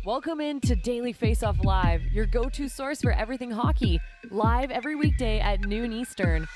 Welcome into Daily Faceoff Live, your go-to source for everything hockey. Live every weekday at noon Eastern.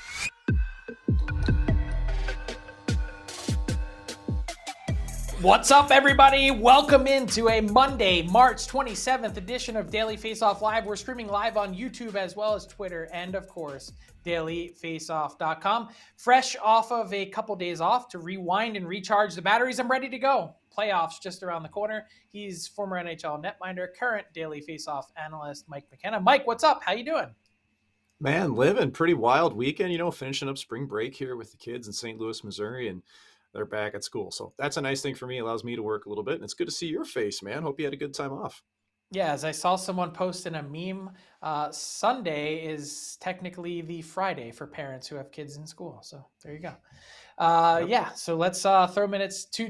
What's up, everybody? Welcome into a Monday, March 27th edition of Daily Faceoff Live. We're streaming live on YouTube as well as Twitter and, of course, dailyfaceoff.com. Fresh off of a couple days off to rewind and recharge the batteries. I'm ready to go. Playoffs just around the corner. He's former NHL netminder, current Daily Faceoff analyst, Mike McKenna. Mike, what's up? How you doing? Man, living pretty wild weekend, finishing up spring break here with the kids in St. Louis, Missouri, and they're back at school. So that's a nice thing for me. It allows me to work a little bit, and it's good to see your face, man. Hope you had a good time off. Yeah, as I saw someone post in a meme, Sunday is technically the Friday for parents who have kids in school. So there you go. Yeah, so let's throw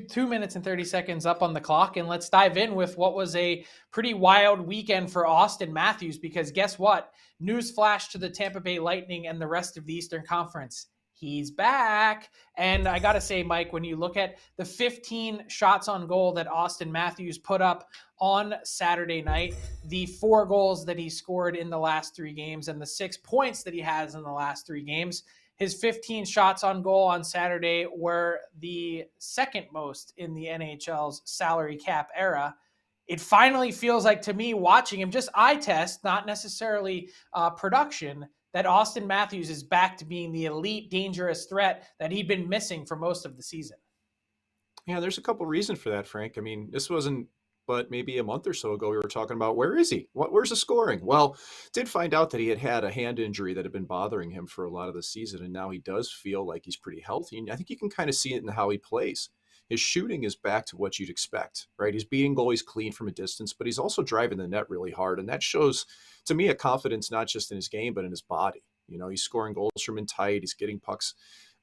two minutes and 30 seconds up on the clock, and let's dive in with what was a pretty wild weekend for Auston Matthews, because guess what? News flash to the Tampa Bay Lightning and the rest of the Eastern Conference. He's back. And I got to say, Mike, when you look at the 15 shots on goal that Auston Matthews put up on Saturday night, the 4 goals that he scored in the last 3 games, and the 6 points that he has in the last 3 games, his 15 shots on goal on Saturday were the second most in the NHL's salary cap era. It finally feels like, to me, watching him, just eye test, not necessarily production, that Auston Matthews is back to being the elite, dangerous threat that he'd been missing for most of the season. Yeah, there's a couple reasons for that, Frank. I mean, this wasn't but maybe a month or so ago we were talking about, where is he? Where's the scoring? Well, did find out that he had a hand injury that had been bothering him for a lot of the season, and now he does feel like he's pretty healthy. And I think you can kind of see it in how he plays. His shooting is back to what you'd expect, right? He's beating goalies clean from a distance, but he's also driving the net really hard. And that shows, to me, a confidence not just in his game, but in his body. He's scoring goals from in tight. He's getting pucks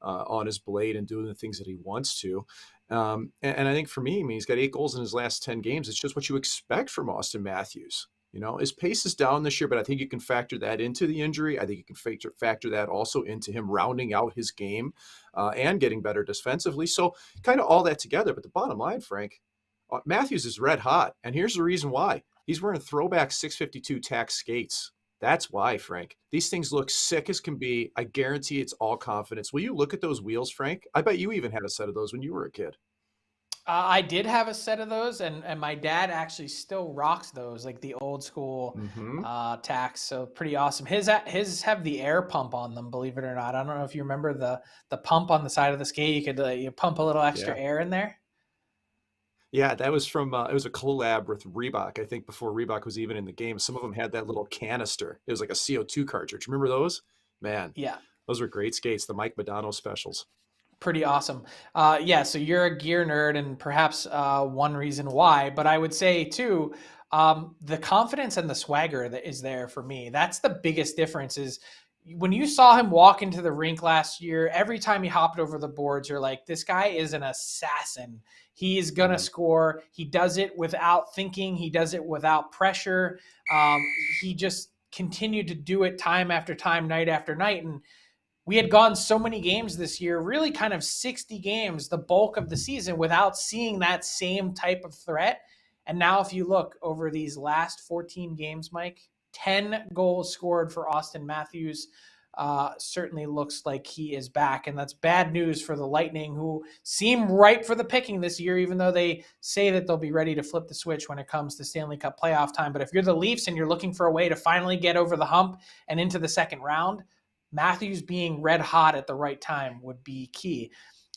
on his blade and doing the things that he wants to. And I think for me, he's got 8 goals in his last 10 games. It's just what you expect from Auston Matthews. His pace is down this year, but I think you can factor that into the injury. I think you can factor that also into him rounding out his game and getting better defensively. So kind of all that together. But the bottom line, Frank, Matthews is red hot. And here's the reason why. He's wearing throwback 652 tack skates. That's why, Frank. These things look sick as can be. I guarantee it's all confidence. Will you look at those wheels, Frank? I bet you even had a set of those when you were a kid. I did have a set of those, and my dad actually still rocks those, like the old school tacks. So pretty awesome. His have the air pump on them, believe it or not. I don't know if you remember the pump on the side of the skate. You could you pump a little extra air in there. Yeah, that was from, it was a collab with Reebok, I think, before Reebok was even in the game. Some of them had that little canister. It was like a CO2 cartridge. Remember those? Man, yeah, those were great skates, the Mike Modano specials. Pretty awesome. Yeah, so you're a gear nerd, and perhaps one reason why. But I would say, too, the confidence and the swagger that is there for me. That's the biggest difference is when you saw him walk into the rink last year, every time he hopped over the boards, you're like, this guy is an assassin. He is going to score. He does it without thinking. He does it without pressure. He just continued to do it time after time, night after night. And we had gone so many games this year, really kind of 60 games, the bulk of the season, without seeing that same type of threat. And now if you look over these last 14 games, Mike, 10 goals scored for Auston Matthews. Certainly looks like he is back. And that's bad news for the Lightning, who seem ripe for the picking this year, even though they say that they'll be ready to flip the switch when it comes to Stanley Cup playoff time. But if you're the Leafs and you're looking for a way to finally get over the hump and into the second round, Matthews being red hot at the right time would be key.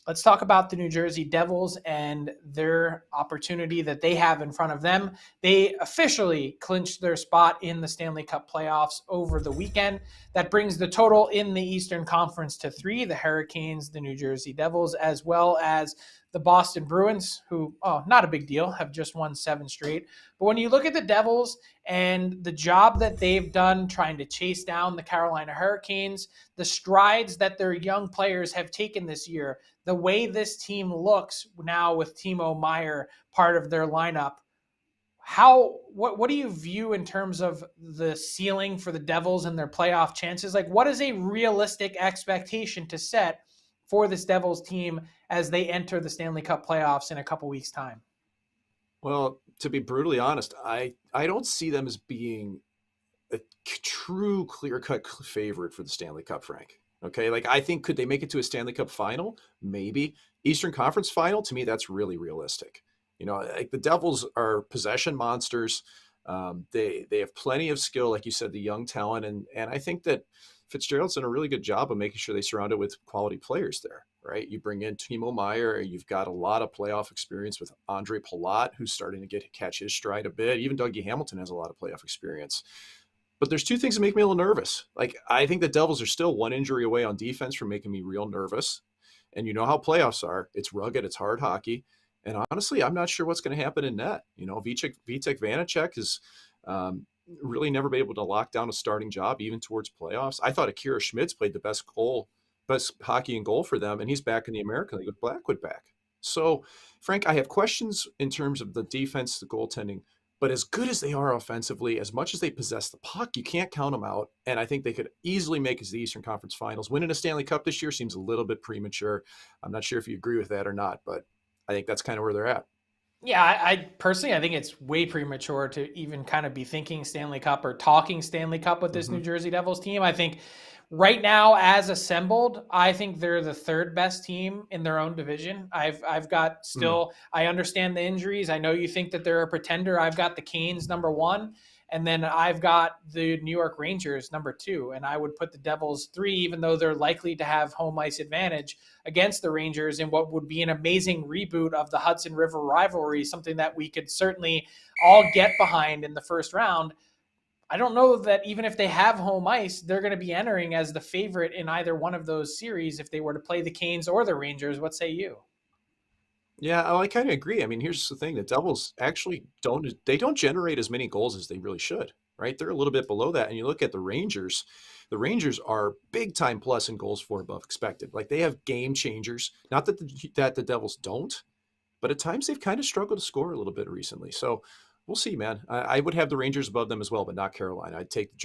Let's talk about the New Jersey Devils and their opportunity that they have in front of them. They officially clinched their spot in the Stanley Cup playoffs over the weekend. That brings the total in the Eastern Conference to 3, the Hurricanes, the New Jersey Devils, as well as the Boston Bruins, who, not a big deal, have just won 7 straight. But when you look at the Devils and the job that they've done trying to chase down the Carolina Hurricanes, the strides that their young players have taken this year, the way this team looks now with Timo Meier part of their lineup, what do you view in terms of the ceiling for the Devils and their playoff chances? Like, what is a realistic expectation to set for this Devils team as they enter the Stanley Cup playoffs in a couple weeks' time? Well, to be brutally honest, I don't see them as being a true clear-cut favorite for the Stanley Cup, Frank. Okay, like I think could they make it to a Stanley Cup final? Maybe. Eastern Conference final, to me, that's really realistic. Like the Devils are possession monsters. They have plenty of skill, like you said, the young talent, and I think that Fitzgerald's done a really good job of making sure they surround it with quality players there, right? You bring in Timo Meier, you've got a lot of playoff experience with Andre Palat, who's starting to catch his stride a bit. Even Dougie Hamilton has a lot of playoff experience. But there's two things that make me a little nervous. Like, I think the Devils are still one injury away on defense from making me real nervous. And you know how playoffs are. It's rugged, it's hard hockey. And honestly, I'm not sure what's going to happen in net. Vitek Vanacek has really never been able to lock down a starting job, even towards playoffs. I thought Akira Schmidt's played the best hockey and goal for them, and he's back in the American League with Blackwood back. So, Frank, I have questions in terms of the defense, the goaltending. But as good as they are offensively, as much as they possess the puck, you can't count them out. And I think they could easily make it to the Eastern Conference Finals. Winning a Stanley Cup this year seems a little bit premature. I'm not sure if you agree with that or not, but I think that's kind of where they're at. Yeah, I personally, I think it's way premature to even kind of be thinking Stanley Cup or talking Stanley Cup with this New Jersey Devils team. I think right now, as assembled, I think they're the third best team in their own division. I've got still, I understand the injuries. I know you think that they're a pretender. I've got the Canes number 1, and then I've got the New York Rangers number 2, and I would put the Devils 3, even though they're likely to have home ice advantage against the Rangers in what would be an amazing reboot of the Hudson River rivalry, something that we could certainly all get behind in the first round. I don't know that even if they have home ice, they're going to be entering as the favorite in either one of those series if they were to play the Canes or the Rangers. What say you? Yeah, I kind of agree. I mean, here's the thing. The Devils actually don't generate as many goals as they really should, right? They're a little bit below that. And you look at the Rangers are big time plus in goals for above expected. Like they have game changers. Not that the Devils don't, but at times they've kind of struggled to score a little bit recently. So we'll see, man. I would have the Rangers above them as well, but not Carolina. I'd take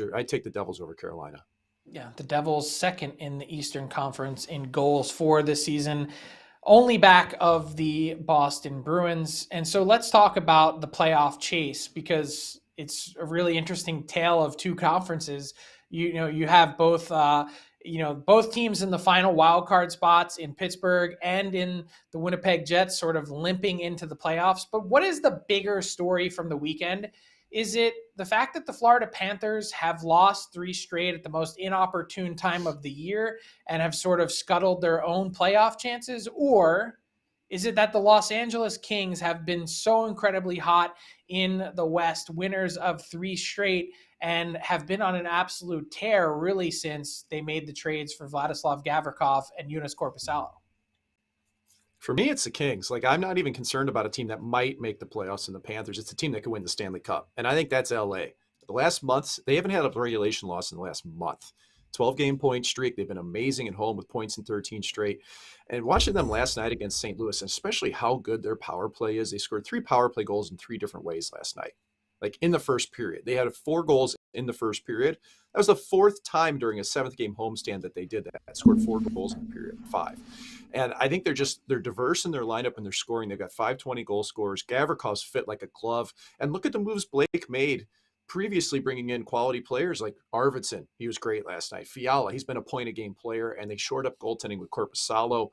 the Devils over Carolina. Yeah, the Devils second in the Eastern Conference in goals for this season, only back of the Boston Bruins. And so let's talk about the playoff chase, because it's a really interesting tale of two conferences. You have both both teams in the final wild card spots in Pittsburgh and in the Winnipeg Jets sort of limping into the playoffs. But what is the bigger story from the weekend? Is it the fact that the Florida Panthers have lost 3 straight at the most inopportune time of the year and have sort of scuttled their own playoff chances? Or is it that the Los Angeles Kings have been so incredibly hot in the West, winners of 3 straight, and have been on an absolute tear really since they made the trades for Vladislav Gavrikov and Joonas Korpisalo? For me, it's the Kings. Like, I'm not even concerned about a team that might make the playoffs in the Panthers. It's a team that could win the Stanley Cup. And I think that's LA. The last months, they haven't had a regulation loss in the last month. 12-game point streak. They've been amazing at home with points in 13 straight. And watching them last night against St. Louis, and especially how good their power play is, they scored 3 power play goals in 3 different ways last night. Like in the first period, they had 4 goals in the first period. That was the 4th time during a 7th-game homestand that they did that. Scored 4 goals in the period, 5. And I think they're diverse in their lineup and their scoring. They've got 520 goal scorers. Gavrikov's fit like a glove. And look at the moves Blake made previously, bringing in quality players like Arvidsson. He was great last night. Fiala, he's been a point-a-game player, and they shored up goaltending with Korpisalo.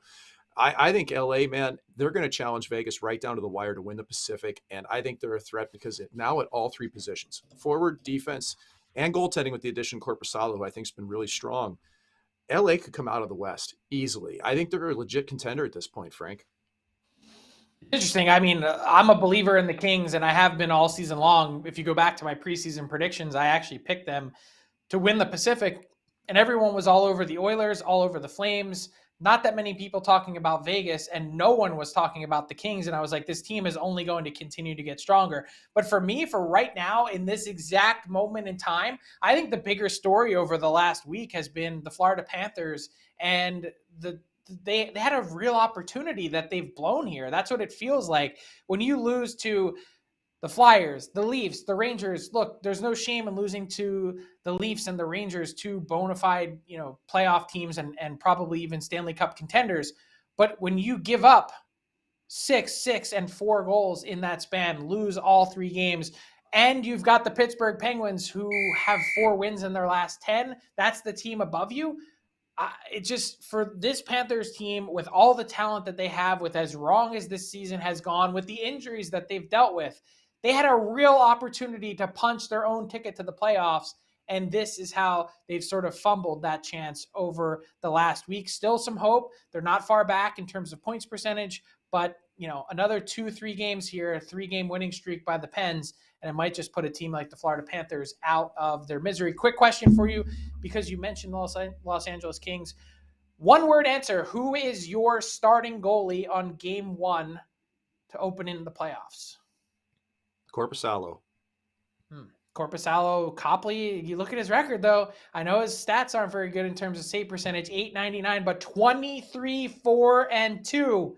I think LA, man, they're going to challenge Vegas right down to the wire to win the Pacific. And I think they're a threat because now at all 3 positions, forward, defense, and goaltending with the addition of Korpisalo, who I think has been really strong, LA could come out of the West easily. I think they're a legit contender at this point, Frank. Interesting. I mean, I'm a believer in the Kings, and I have been all season long. If you go back to my preseason predictions, I actually picked them to win the Pacific, and everyone was all over the Oilers, all over the Flames. Not that many people talking about Vegas, and no one was talking about the Kings. And I was like, this team is only going to continue to get stronger. But for me, for right now, in this exact moment in time, I think the bigger story over the last week has been the Florida Panthers, and they had a real opportunity that they've blown here. That's what it feels like when you lose to the Flyers, the Leafs, the Rangers. Look, there's no shame in losing to the Leafs and the Rangers, 2 bona fide, playoff teams and probably even Stanley Cup contenders. But when you give up 6 and 4 goals in that span, lose all 3 games. And you've got the Pittsburgh Penguins who have 4 wins in their last 10. That's the team above you. It just, for this Panthers team, with all the talent that they have, with as wrong as this season has gone, with the injuries that they've dealt with, they had a real opportunity to punch their own ticket to the playoffs. And this is how they've sort of fumbled that chance over the last week. Still some hope. They're not far back in terms of points percentage, but another 2-3 games here, a 3-game winning streak by the Pens, and it might just put a team like the Florida Panthers out of their misery. Quick question for you, because you mentioned Los Angeles Kings. One-word answer: who is your starting goalie on game 1 to open in the playoffs? Korpisalo. Korpisalo, Copley, you look at his record, though. I know his stats aren't very good in terms of save percentage, .899, but 23-4-2.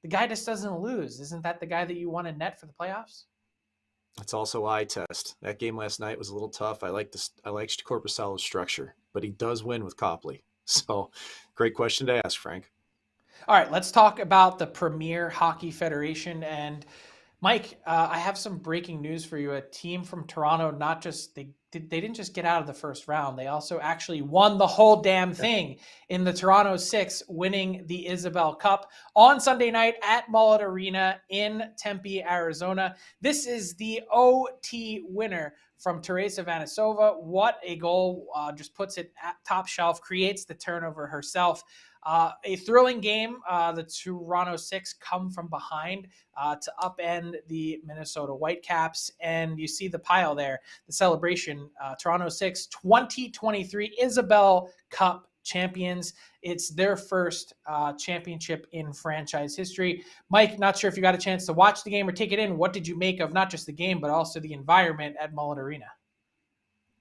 The guy just doesn't lose. Isn't that the guy that you want to net for the playoffs? That's also eye test. That game last night was a little tough. I liked Korpisalo's structure, but he does win with Copley. So, great question to ask, Frank. All right, let's talk about the Premier Hockey Federation. And Mike, I have some breaking news for you. A team from Toronto, they didn't just get out of the first round. They also actually won the whole damn thing in the Toronto 6, winning the Isobel Cup on Sunday night at Mullet Arena in Tempe, Arizona. This is the OT winner from Teresa Vanisova. What a goal. Just puts it at top shelf, creates the turnover herself. A thrilling game. The Toronto 6 come from behind to upend the Minnesota Whitecaps. And you see the pile there, the celebration. Toronto 6, 2023 Isobel Cup champions. It's their first championship in franchise history. Mike, not sure if you got a chance to watch the game or take it in. What did you make of not just the game, but also the environment at Mullet Arena?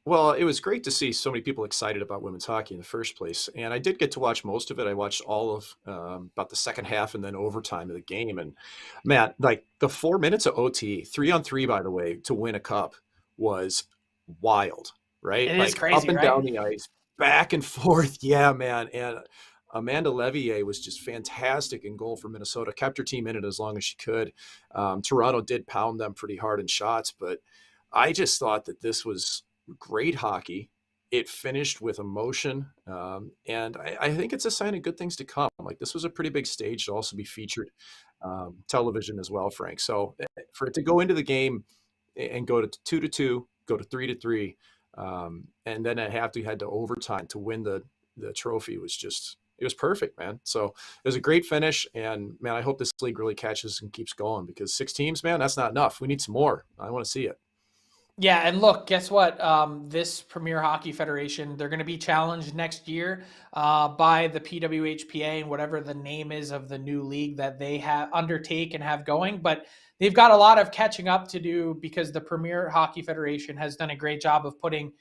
Well, it was great to see so many people excited about women's hockey in the first place. And I did get to watch most of it. I watched all of about the second half and then overtime of the game. And man, like the 4 minutes of OT, 3-on-3, by the way, to win a cup was wild, right? It is crazy, up and right? down the ice, back and forth. Yeah, man. And Amanda Levier was just fantastic in goal for Minnesota, kept her team in it as long as she could. Toronto did pound them pretty hard in shots, but I just thought that this was great hockey. It finished with emotion, and I think it's a sign of good things to come. Like, this was a pretty big stage to also be featured television as well, Frank. So for it to go into the game and go to 2-2, go to 3-3, and then at half we had to overtime to win the trophy was just, it was perfect, man. So it was a great finish, and man, I hope this league really catches and keeps going, because 6 teams, man, that's not enough. We need some more. I want to see it. Yeah, and look, guess what? This Premier Hockey Federation, they're going to be challenged next year by the PWHPA and whatever the name is of the new league that they have undertake and have going. But they've got a lot of catching up to do, because the Premier Hockey Federation has done a great job of putting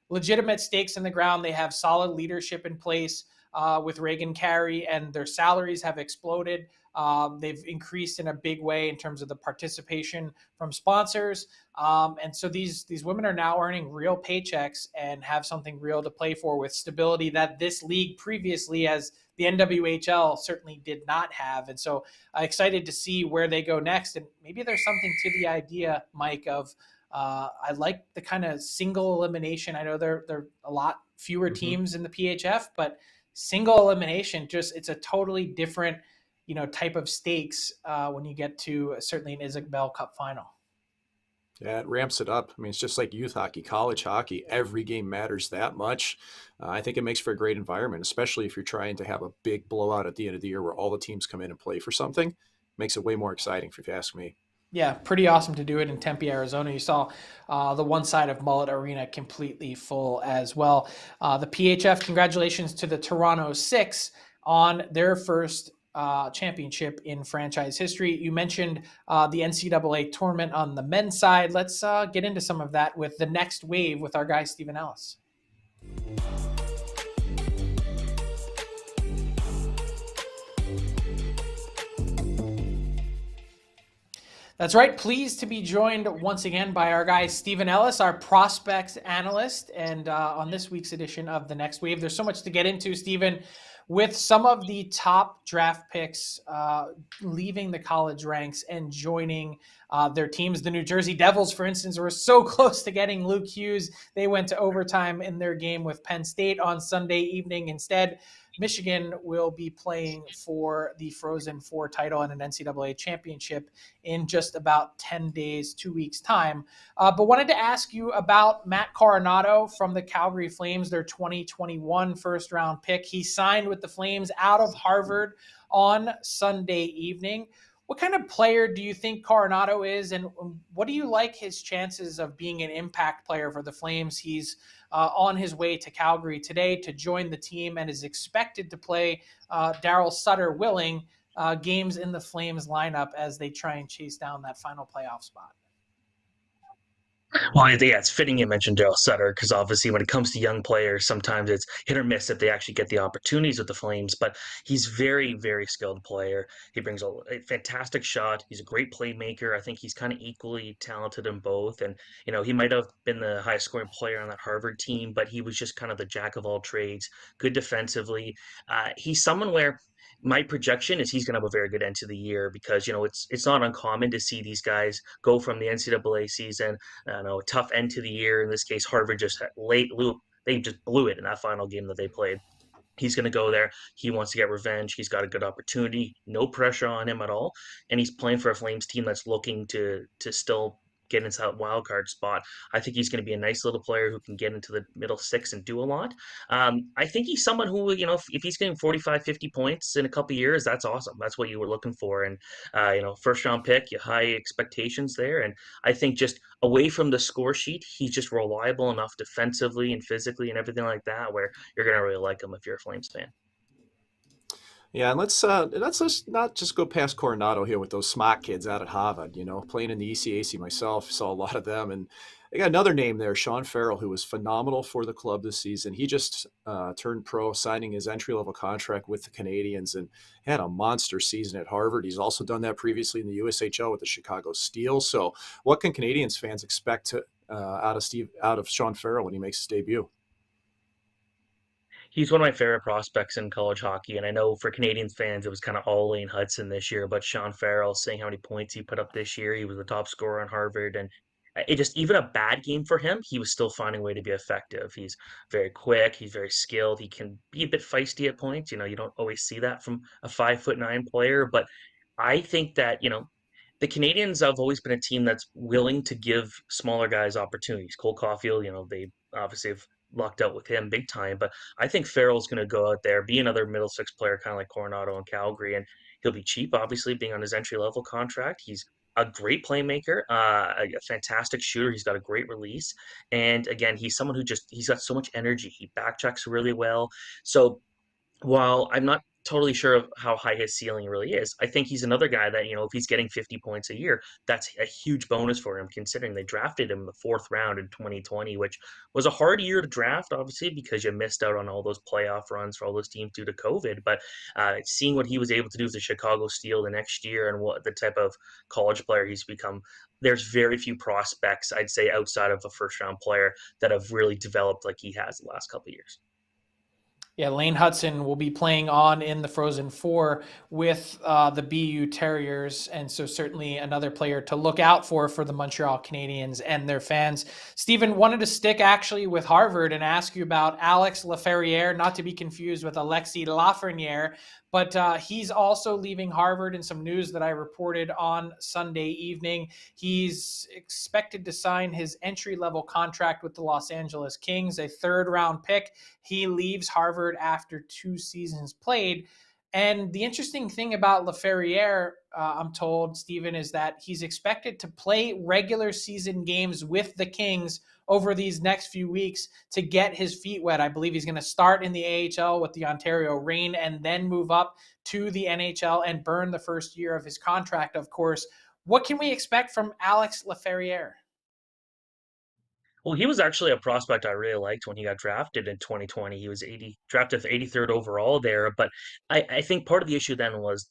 legitimate stakes in the ground. They have solid leadership in place with Reagan Carey, and their salaries have exploded. They've increased in a big way in terms of the participation from sponsors. And so these women are now earning real paychecks and have something real to play for, with stability that this league previously, as the NWHL, certainly did not have. And so excited to see where they go next. And maybe there's something to the idea, Mike, of I like the kind of single elimination. I know there are a lot fewer teams in the PHF, but single elimination, just, it's a totally different type of stakes when you get to certainly an Isobel Cup final. Yeah, it ramps it up. I mean, it's just like youth hockey, college hockey. Every game matters that much. I think it makes for a great environment, especially if you're trying to have a big blowout at the end of the year where all the teams come in and play for something. Makes it way more exciting, if you ask me. Yeah, pretty awesome to do it in Tempe, Arizona. You saw the one side of Mullet Arena completely full as well. The PHF, congratulations to the Toronto 6 on their first championship in franchise history. You mentioned the NCAA tournament on the men's side. Let's get into some of that with the next wave with our guy, Steven Ellis. That's right. Pleased to be joined once again by our guy, Steven Ellis, our prospects analyst. And on this week's edition of The Next Wave, there's so much to get into, Steven, with some of the top draft picks leaving the college ranks and joining their teams. The New Jersey Devils, for instance, were so close to getting Luke Hughes. They went to overtime in their game with Penn State on Sunday evening. Instead, Michigan will be playing for the Frozen Four title and an NCAA championship in just about 10 days, 2 weeks' time. But wanted to ask you about Matt Coronato from the Calgary Flames, their 2021 first-round pick. He signed with the Flames out of Harvard on Sunday evening. What kind of player do you think Coronato is, and what do you like his chances of being an impact player for the Flames? He's on his way to Calgary today to join the team and is expected to play Daryl Sutter willing games in the Flames lineup as they try and chase down that final playoff spot. Well, yeah, it's fitting you mentioned Daryl Sutter because obviously when it comes to young players, sometimes it's hit or miss if they actually get the opportunities with the Flames. But he's very, very skilled player. He brings a fantastic shot. He's a great playmaker. I think he's kind of equally talented in both. And he might have been the highest scoring player on that Harvard team, but he was just kind of the jack of all trades. Good defensively. He's someone where my projection is he's going to have a very good end to the year because it's not uncommon to see these guys go from the NCAA season, a tough end to the year. In this case, Harvard just they just blew it in that final game that they played. He's going to go there. He wants to get revenge. He's got a good opportunity, no pressure on him at all, and he's playing for a Flames team that's looking to still get into that wild card spot. I think he's going to be a nice little player who can get into the middle six and do a lot. I think he's someone who, if he's getting 45, 50 points in a couple years, that's awesome. That's what you were looking for. And, first round pick, you high expectations there. And I think just away from the score sheet, he's just reliable enough defensively and physically and everything like that, where you're going to really like him if you're a Flames fan. Yeah, and let's not just go past Coronado here with those smart kids out at Harvard. Playing in the ECAC myself, saw a lot of them, and I got another name there, Sean Farrell, who was phenomenal for the club this season. He just turned pro, signing his entry-level contract with the Canadians, and had a monster season at Harvard. He's also done that previously in the USHL with the Chicago Steel. So, what can Canadians fans expect out of Sean Farrell when he makes his debut? He's one of my favorite prospects in college hockey, and I know for Canadian fans, it was kind of all Lane Hudson this year, but Sean Farrell, seeing how many points he put up this year, he was the top scorer on Harvard, and it just, even a bad game for him, he was still finding a way to be effective. He's very quick, he's very skilled, he can be a bit feisty at points. You don't always see that from a 5'9" player, but I think that, the Canadians have always been a team that's willing to give smaller guys opportunities. Cole Caulfield, they obviously have lucked out with him big time, but I think Farrell's going to go out there, be another middle six player, kind of like Coronado and Calgary, and he'll be cheap, obviously, being on his entry level contract. He's a great playmaker, a fantastic shooter. He's got a great release, and again, he's someone he's got so much energy. He backchecks really well. So while I'm not totally sure of how high his ceiling really is, I think he's another guy that, if he's getting 50 points a year, that's a huge bonus for him, considering they drafted him in the fourth round in 2020, which was a hard year to draft, obviously, because you missed out on all those playoff runs for all those teams due to COVID. But seeing what he was able to do with the Chicago Steel the next year and what the type of college player he's become, there's very few prospects, I'd say, outside of a first round player that have really developed like he has the last couple of years. Yeah, Lane Hudson will be playing on in the Frozen Four with the BU Terriers, and so certainly another player to look out for the Montreal Canadiens and their fans. Steven, wanted to stick actually with Harvard and ask you about Alex Laferriere, not to be confused with Alexis Lafreniere, but he's also leaving Harvard in some news that I reported on Sunday evening. He's expected to sign his entry-level contract with the Los Angeles Kings, a third-round pick. He leaves Harvard after 2 seasons played. And the interesting thing about Laferriere, I'm told, Steven, is that he's expected to play regular season games with the Kings over these next few weeks to get his feet wet. I believe he's going to start in the AHL with the Ontario Reign and then move up to the NHL and burn the first year of his contract, of course. What can we expect from Alex Laferriere? Well, he was actually a prospect I really liked when he got drafted in 2020. He was drafted 83rd overall there. But I think part of the issue then was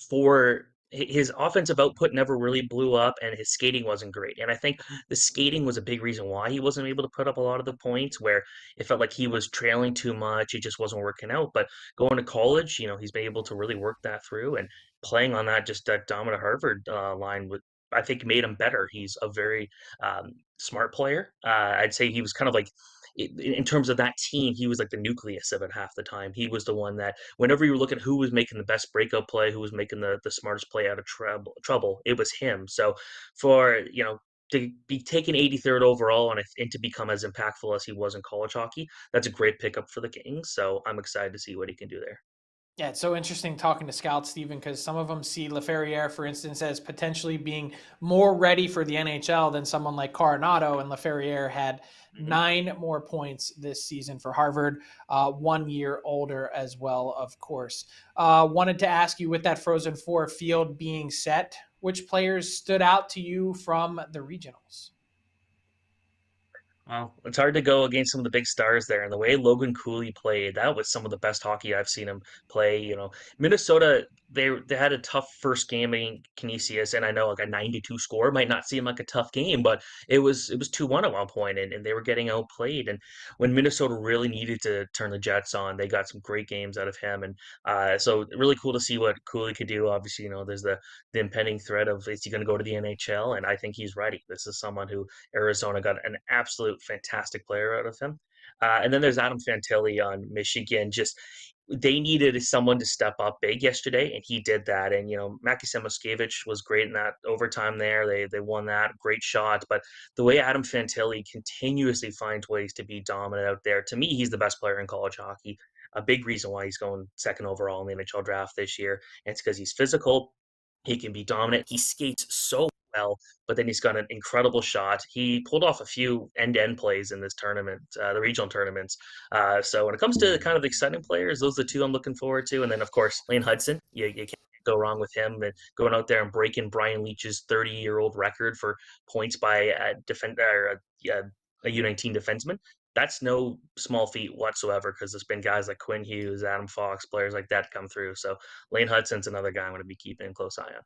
for his offensive output never really blew up, and his skating wasn't great. And I think the skating was a big reason why he wasn't able to put up a lot of the points, where it felt like he was trailing too much. It just wasn't working out. But going to college, he's been able to really work that through, and playing on that dominant Harvard line with. I think made him better. He's a very smart player. I'd say he was kind of like in terms of that team, he was like the nucleus of it half the time. He was the one that whenever you were looking at who was making the best breakout play, who was making the smartest play out of trouble, it was him. So for, to be taken 83rd overall and to become as impactful as he was in college hockey, that's a great pickup for the Kings. So I'm excited to see what he can do there. Yeah, it's so interesting talking to scouts, Steven, because some of them see Laferriere, for instance, as potentially being more ready for the NHL than someone like Coronado, and Laferriere had 9 more points this season for Harvard, 1 year older as well, of course. Wanted to ask you, with that Frozen Four field being set, which players stood out to you from the regionals? Well, it's hard to go against some of the big stars there. And the way Logan Cooley played, that was some of the best hockey I've seen him play. Minnesota, they had a tough first game against Canisius, and I know like a 92 score might not seem like a tough game, but it was 2-1 at one point, and they were getting outplayed. And when Minnesota really needed to turn the Jets on, they got some great games out of him. And so really cool to see what Cooley could do. Obviously, there's the impending threat of, is he going to go to the NHL? And I think he's ready. This is someone who Arizona got an absolute fantastic player out of him. And then there's Adam Fantilli on Michigan. Just they needed someone to step up big yesterday, and he did that. And Maki Samoskevich was great in that overtime there. They won that, great shot. But the way Adam Fantilli continuously finds ways to be dominant out there, to me, he's the best player in college hockey. A big reason why he's going second overall in the NHL draft this year. And it's because he's physical. He can be dominant. He skates so well, but then he's got an incredible shot. He pulled off a few end-to-end plays in this tournament, the regional tournaments. So when it comes to kind of exciting players, those are the two I'm looking forward to. And then, of course, Lane Hudson. You can't go wrong with him. And going out there and breaking Brian Leach's 30-year-old record for points by a U19 defenseman. That's no small feat whatsoever, because there's been guys like Quinn Hughes, Adam Fox, players like that come through. So Lane Hudson's another guy I'm going to be keeping a close eye on.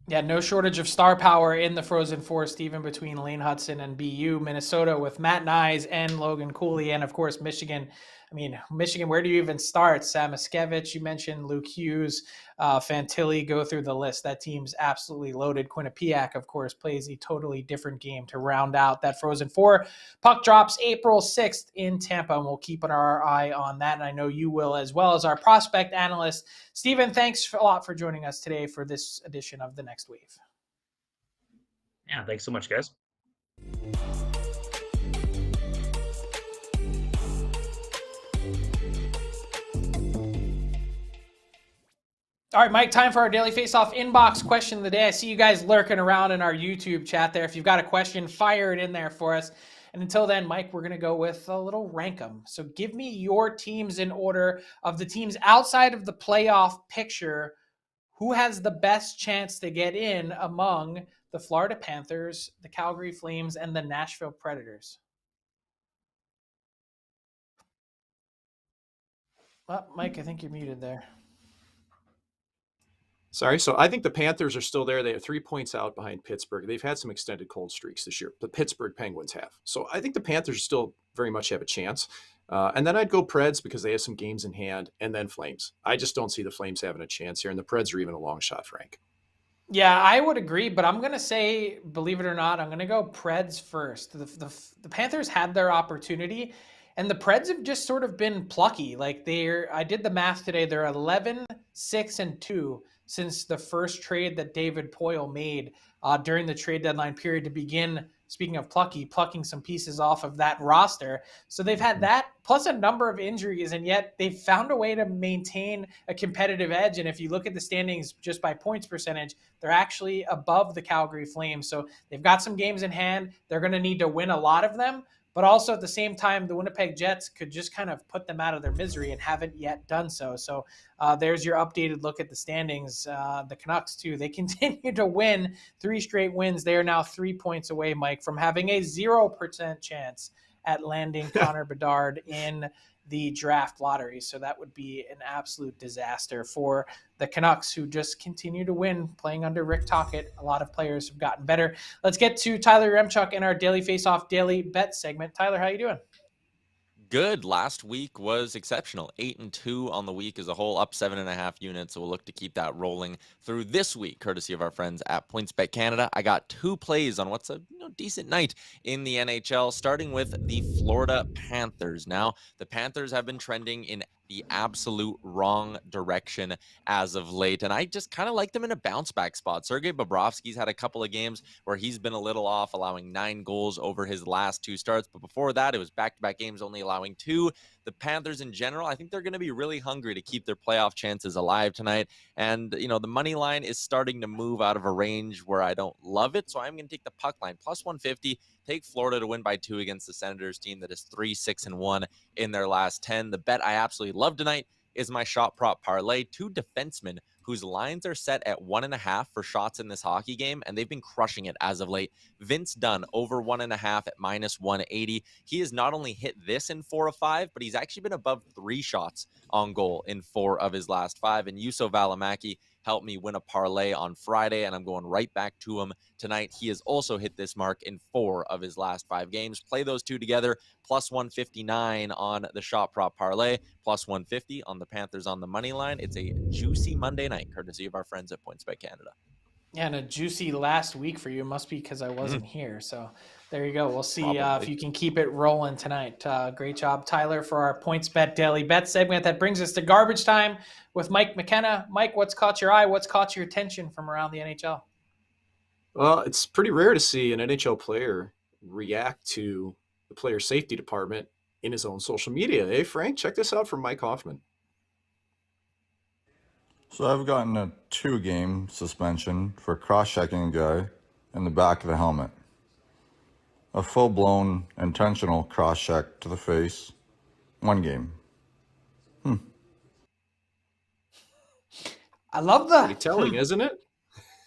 Yeah, no shortage of star power in the Frozen Four, Steven, between Lane Hudson and BU. Minnesota with Matt Nyes and Logan Cooley, and of course Michigan. I mean, Michigan, where do you even start? Samoskevich, you mentioned Luke Hughes, Fantilli, go through the list. That team's absolutely loaded. Quinnipiac, of course, plays a totally different game to round out that Frozen Four. Puck drops April 6th in Tampa, and we'll keep our eye on that, and I know you will, as well as our prospect analyst. Steven, thanks a lot for joining us today for this edition of The Next Wave. Yeah, thanks so much, guys. All right, Mike, time for our daily face-off inbox question of the day. I see you guys lurking around in our YouTube chat there. If you've got a question, fire it in there for us. And until then, Mike, we're going to go with a little rank 'em. So give me your teams in order of the teams outside of the playoff picture. Who has the best chance to get in among the Florida Panthers, the Calgary Flames, and the Nashville Predators? Well, Mike, I think you're muted there. Sorry. So I think the Panthers are still there. They have 3 points out behind Pittsburgh. They've had some extended cold streaks this year. The Pittsburgh Penguins have. So I think the Panthers still very much have a chance. And then I'd go Preds because they have some games in hand, and then Flames. I just don't see the Flames having a chance here, and the Preds are even a long shot, Frank. Yeah, I would agree, but I'm going to say, believe it or not, I'm going to go Preds first. The Panthers had their opportunity, and the Preds have just sort of been plucky. Like I did the math today, they're 11-6-2 since the first trade that David Poile made during the trade deadline period to begin, speaking of plucking some pieces off of that roster. So they've had that plus a number of injuries, and yet they've found a way to maintain a competitive edge. And if you look at the standings just by points percentage, they're actually above the Calgary Flames. So they've got some games in hand. They're going to need to win a lot of them. But also at the same time, the Winnipeg Jets could just kind of put them out of their misery and haven't yet done so. So there's your updated look at the standings. The Canucks, too, they continue to win 3 straight wins. They are now 3 points away, Mike, from having a 0% chance at landing Connor Bedard in the draft lottery. So that would be an absolute disaster for the Canucks, who just continue to win playing under Rick Tocchet. A lot of players have gotten better. Let's get to Tyler Remchuk in our Daily Faceoff Daily Bet segment. Tyler, how you doing? Good. Last week was exceptional. 8-2 on the week as a whole, up 7.5 units. So we'll look to keep that rolling through this week, courtesy of our friends at Pointsbet Canada. I got 2 plays on what's a decent night in the NHL, starting with the Florida Panthers. Now, the Panthers have been trending in the absolute wrong direction as of late, and I just kind of like them in a bounce back spot. Sergei Bobrovsky's had a couple of games where he's been a little off, allowing 9 goals over his last 2 starts, but before that it was back-to-back games only allowing 2. The Panthers in general, I think they're going to be really hungry to keep their playoff chances alive tonight, and the money line is starting to move out of a range where I don't love it, so I'm going to take the puck line plus 150. Take Florida to win by 2 against the Senators team that is 3-6-1 in their last 10. The bet I absolutely love tonight is my shot prop parlay. 2 defensemen whose lines are set at 1.5 for shots in this hockey game, and they've been crushing it as of late. Vince Dunn over 1.5 at minus 180. He has not only hit this in 4 of 5, but he's actually been above 3 shots on goal in 4 of his last 5. And Juuso Välimäki helped me win a parlay on Friday, and I'm going right back to him tonight. He has also hit this mark in 4 of his last 5 games. Play those 2 together, plus 159 on the shot prop parlay, plus 150 on the Panthers on the money line. It's a juicy Monday night, courtesy of our friends at Pointsbet Canada. Yeah, and a juicy last week for you. Must be because I wasn't here. So there you go. We'll see if you can keep it rolling tonight. Great job, Tyler, for our PointsBet Daily Bet segment. That brings us to garbage time with Mike McKenna. Mike, what's caught your eye? What's caught your attention from around the NHL? Well, it's pretty rare to see an NHL player react to the player safety department in his own social media. Hey, Frank, check this out from Mike Hoffman. So I've gotten a 2-game suspension for cross-checking a guy in the back of the helmet. A full-blown intentional cross-check to the face. 1 game. I love the Pretty telling, isn't it?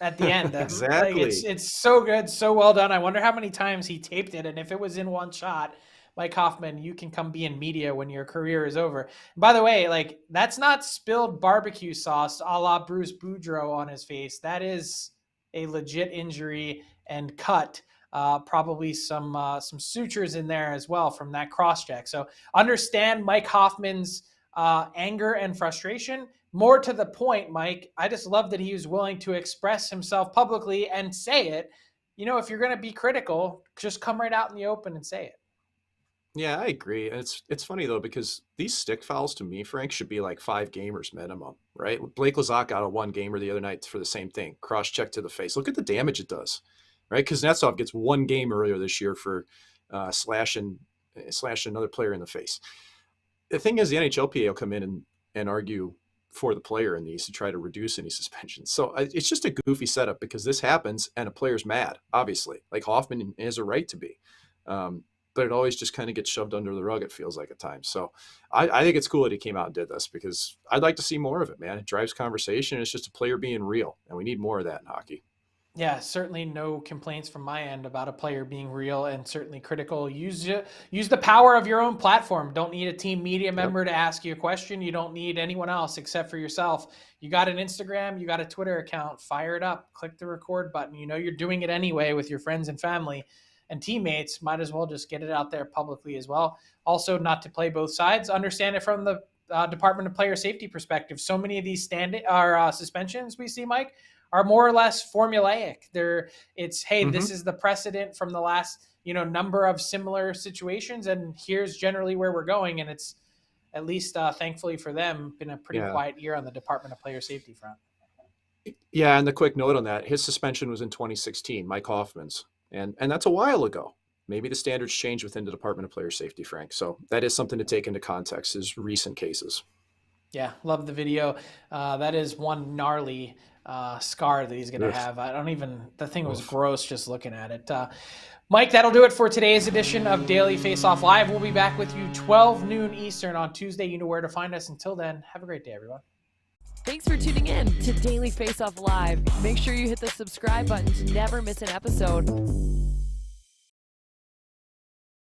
at the end. Exactly. Like, it's so good, so well done. I wonder how many times he taped it, and if it was in one shot. Mike Hoffman, you can come be in media when your career is over. And by the way, like, that's not spilled barbecue sauce a la Bruce Boudreau on his face. That is a legit injury and cut. Probably some sutures in there as well from that cross check. So understand Mike Hoffman's anger and frustration. More to the point, Mike, I just love that he was willing to express himself publicly and say it. If you're going to be critical, just come right out in the open and say it. Yeah, I agree. And it's funny, though, because these stick fouls to me, Frank, should be like 5 gamers minimum, right? Blake Lizotte got a 1-gamer the other night for the same thing. Cross-check to the face. Look at the damage it does, right? Kuznetsov gets 1 game earlier this year for slashing another player in the face. The thing is, the NHLPA will come in and argue for the player in these to try to reduce any suspensions. So it's just a goofy setup because this happens and a player's mad, obviously. Like Hoffman has a right to be. But it always just kind of gets shoved under the rug, it feels like at times. So I think it's cool that he came out and did this because I'd like to see more of it, man. It drives conversation. It's just a player being real, and we need more of that in hockey. Yeah, certainly no complaints from my end about a player being real and certainly critical. Use the power of your own platform. Don't need a team media member to ask you a question. You don't need anyone else except for yourself. You got an Instagram, you got a Twitter account, fire it up, click the record button. You're doing it anyway with your friends and family and teammates. Might as well just get it out there publicly as well. Also, not to play both sides, understand it from the Department of Player Safety perspective. So many of these suspensions we see, Mike, are more or less formulaic. This is the precedent from the last, number of similar situations, and here's generally where we're going. And it's, at least thankfully for them, been a pretty quiet year on the Department of Player Safety front. Yeah, and the quick note on that, his suspension was in 2016, Mike Hoffman's, and that's a while ago. Maybe the standards change within the Department of Player Safety, Frank. So that is something to take into context, is recent cases. Yeah, love the video. That is one gnarly scar that he's going to have. The thing was gross just looking at it. Mike, that'll do it for today's edition of Daily Faceoff Live. We'll be back with you 12 noon Eastern on Tuesday. You know where to find us. Until then, have a great day, everyone. Thanks for tuning in to Daily Faceoff Live. Make sure you hit the subscribe button to never miss an episode.